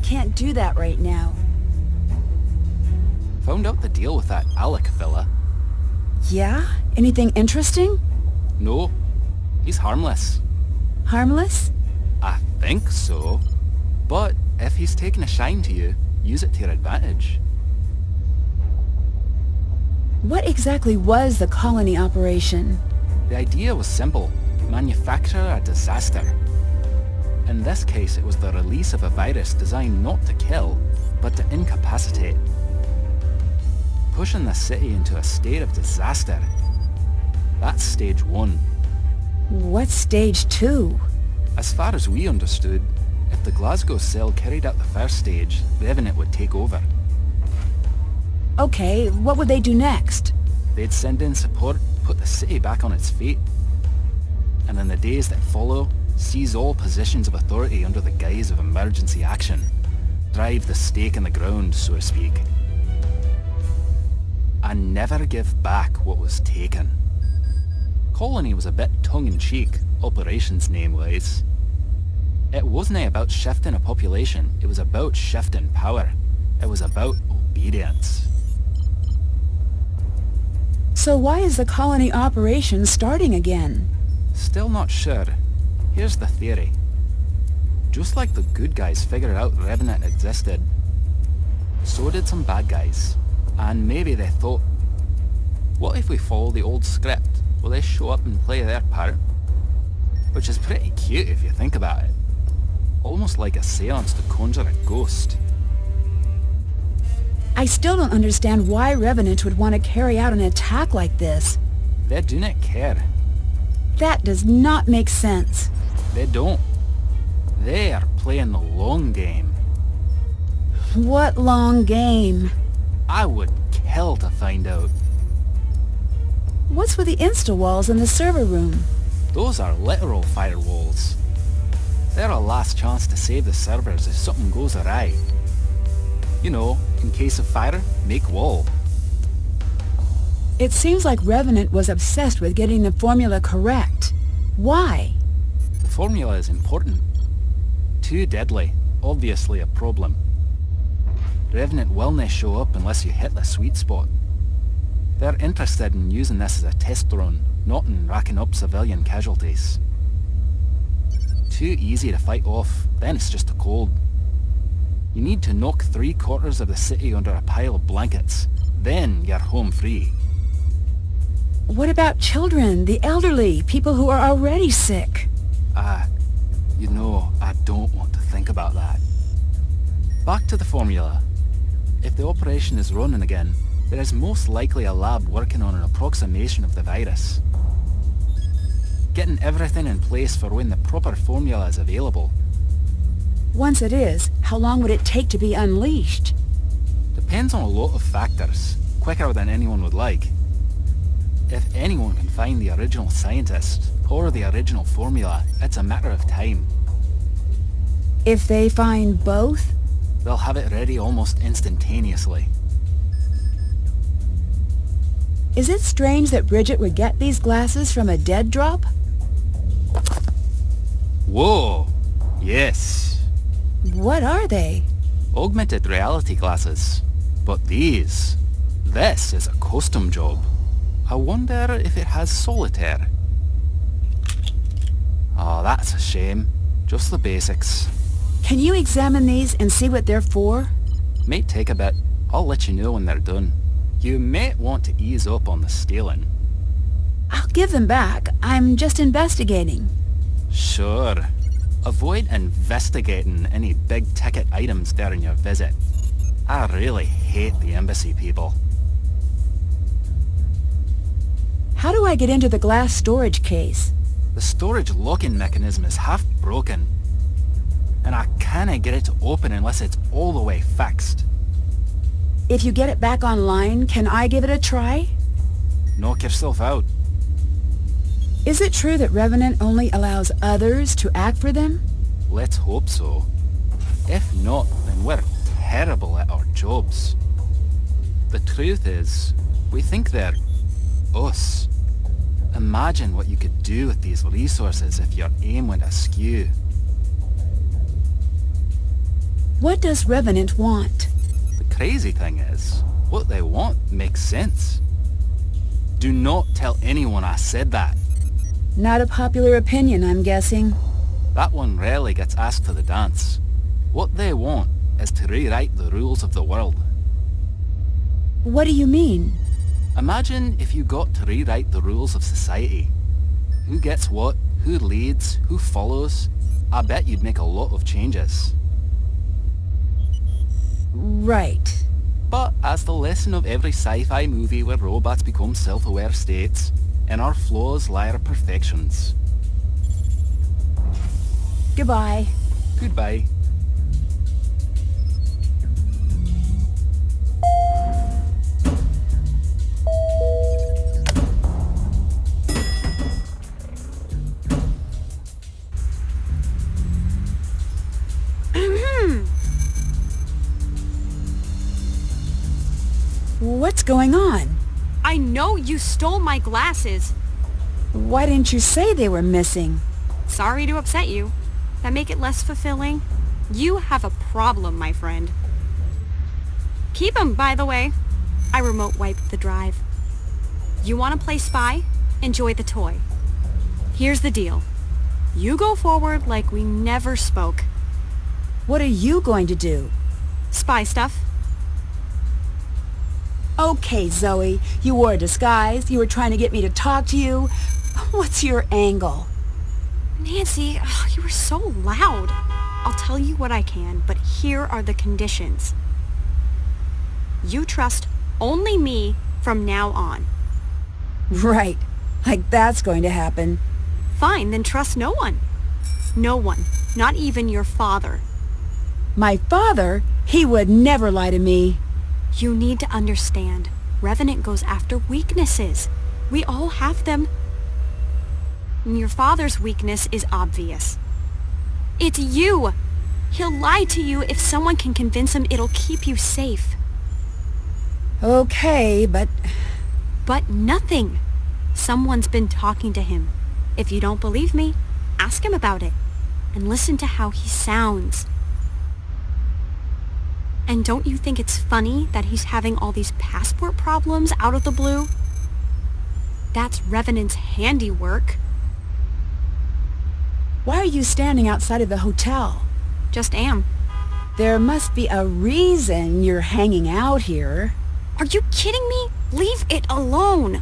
can't do that right now. Found out the deal with that Alec fella. Yeah? Anything interesting? No, he's harmless. Harmless? I think so. But if he's taken a shine to you, use it to your advantage. What exactly was the colony operation? The idea was simple. Manufacture a disaster. In this case, it was the release of a virus designed not to kill, but to incapacitate. Pushing the city into a state of disaster. That's stage 1. What's stage 2? As far as we understood, if the Glasgow cell carried out the first stage, Revenant would take over. Okay, what would they do next? They'd send in support, put the city back on its feet, and in the days that follow, seize all positions of authority under the guise of emergency action. Drive the stake in the ground, so to speak. And never give back what was taken. Colony was a bit tongue-in-cheek, operations name-wise. It wasn't about shifting a population, it was about shifting power. It was about obedience. So why is the colony operation starting again? Still not sure. Here's the theory. Just like the good guys figured out Revenant existed, so did some bad guys. And maybe they thought, what if we follow the old script? Will they show up and play their part? Which is pretty cute if you think about it. Almost like a seance to conjure a ghost. I still don't understand why Revenant would want to carry out an attack like this. They do not care. That does not make sense. They don't. They are playing the long game. What long game? I would kill to find out. What's with the insta-walls in the server room? Those are literal firewalls. They're a last chance to save the servers if something goes awry. You know, in case of fire, make wall. It seems like Revenant was obsessed with getting the formula correct. Why? The formula is important. Too deadly, obviously a problem. Revenant will not show up unless you hit the sweet spot. They're interested in using this as a test run, not in racking up civilian casualties. Too easy to fight off, then it's just a cold. You need to knock 3/4 of the city under a pile of blankets, then you're home free. What about children, the elderly, people who are already sick? You know, I don't want to think about that. Back to the formula. If the operation is running again, there is most likely a lab working on an approximation of the virus. Getting everything in place for when the proper formula is available. Once it is, how long would it take to be unleashed? Depends on a lot of factors, quicker than anyone would like. If anyone can find the original scientist, or the original formula, it's a matter of time. If they find both? They'll have it ready almost instantaneously. Is it strange that Bridget would get these glasses from a dead drop? Whoa! Yes. What are they? Augmented reality glasses. But this is a custom job. I wonder if it has solitaire. Oh, that's a shame. Just the basics. Can you examine these and see what they're for? Might take a bit. I'll let you know when they're done. You may want to ease up on the stealing. I'll give them back. I'm just investigating. Sure. Avoid investigating any big-ticket items during your visit. I really hate the embassy people. How do I get into the glass storage case? The storage locking mechanism is half broken, and I can't get it to open unless it's all the way fixed. If you get it back online, can I give it a try? Knock yourself out. Is it true that Revenant only allows others to act for them? Let's hope so. If not, then we're terrible at our jobs. The truth is, we think they're us. Imagine what you could do with these resources if your aim went askew. What does Revenant want? The crazy thing is, what they want makes sense. Do not tell anyone I said that. Not a popular opinion, I'm guessing. That one rarely gets asked to the dance. What they want is to rewrite the rules of the world. What do you mean? Imagine if you got to rewrite the rules of society. Who gets what, who leads, who follows. I bet you'd make a lot of changes. Right. But as the lesson of every sci-fi movie where robots become self-aware states, in our flaws lie our perfections. Goodbye. Goodbye. What's going on? I know you stole my glasses. Why didn't you say they were missing? Sorry to upset you. That make it less fulfilling? You have a problem, my friend. Keep 'em, by the way. I remote wiped the drive. You want to play spy? Enjoy the toy. Here's the deal. You go forward like we never spoke. What are you going to do? Spy stuff. Okay, Zoe. You wore a disguise. You were trying to get me to talk to you. What's your angle? Nancy, you were so loud. I'll tell you what I can, but here are the conditions. You trust only me from now on. Right. Like that's going to happen. Fine, then trust no one. No one. Not even your father. My father? He would never lie to me. You need to understand. Revenant goes after weaknesses. We all have them. And your father's weakness is obvious. It's you! He'll lie to you if someone can convince him it'll keep you safe. Okay, but... But nothing. Someone's been talking to him. If you don't believe me, ask him about it. And listen to how he sounds. And don't you think it's funny that he's having all these passport problems out of the blue? That's Revenant's handiwork. Why are you standing outside of the hotel? Just am. There must be a reason you're hanging out here. Are you kidding me? Leave it alone.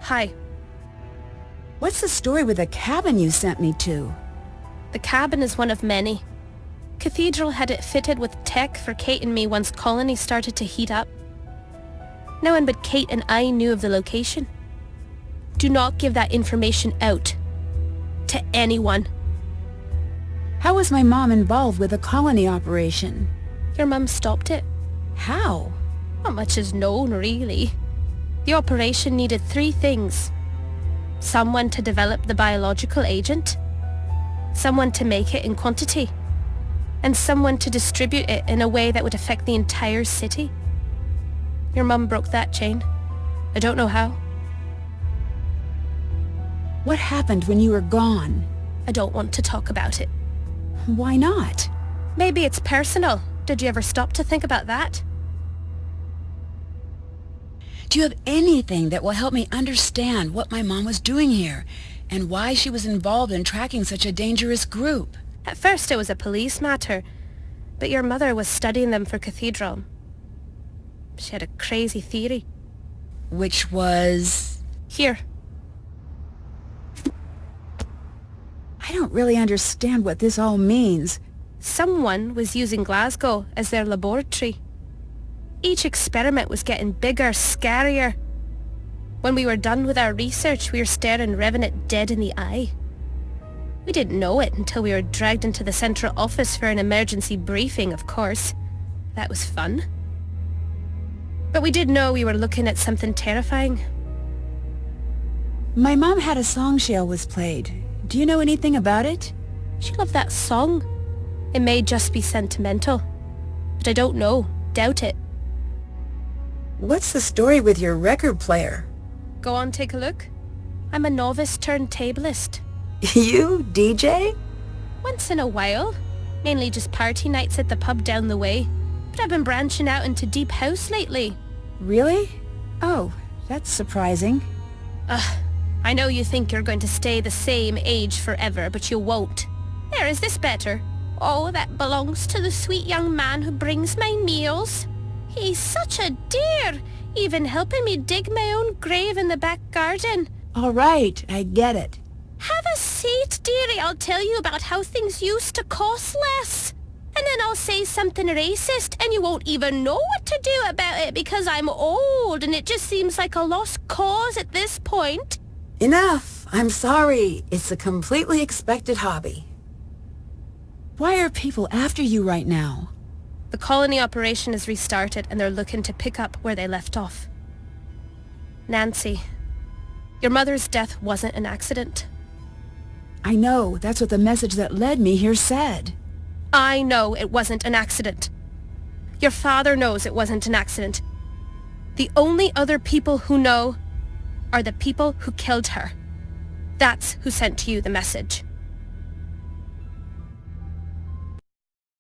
Hi. What's the story with the cabin you sent me to? The cabin is one of many. Cathedral had it fitted with tech for Kate and me once Colony started to heat up. No one but Kate and I knew of the location. Do not give that information out. To anyone. How was my mom involved with the colony operation? Your mum stopped it. How? Not much is known, really. The operation needed 3 things. Someone to develop the biological agent, someone to make it in quantity, and someone to distribute it in a way that would affect the entire city. Your mum broke that chain. I don't know how. What happened when you were gone? I don't want to talk about it. Why not? Maybe it's personal. Did you ever stop to think about that? Do you have anything that will help me understand what my mom was doing here and why she was involved in tracking such a dangerous group? At first it was a police matter, but your mother was studying them for Cathedral. She had a crazy theory. Which was... Here. I don't really understand what this all means. Someone was using Glasgow as their laboratory. Each experiment was getting bigger, scarier. When we were done with our research, we were staring Revenant dead in the eye. We didn't know it until we were dragged into the central office for an emergency briefing, of course. That was fun. But we did know we were looking at something terrifying. My mom had a song she always played. Do you know anything about it? She loved that song. It may just be sentimental. But I don't know. Doubt it. What's the story with your record player? Go on, take a look. I'm a novice turntablist. You, DJ? Once in a while. Mainly just party nights at the pub down the way. But I've been branching out into deep house lately. Really? Oh, that's surprising. I know you think you're going to stay the same age forever, but you won't. There, is this better? Oh, that belongs to the sweet young man who brings my meals. He's such a dear, even helping me dig my own grave in the back garden. All right, I get it. Have a seat, dearie. I'll tell you about how things used to cost less. And then I'll say something racist, and you won't even know what to do about it because I'm old, and it just seems like a lost cause at this point. Enough. I'm sorry. It's a completely expected hobby. Why are people after you right now? The colony operation is restarted, and they're looking to pick up where they left off. Nancy, your mother's death wasn't an accident. I know. That's what the message that led me here said. I know it wasn't an accident. Your father knows it wasn't an accident. The only other people who know are the people who killed her. That's who sent you the message.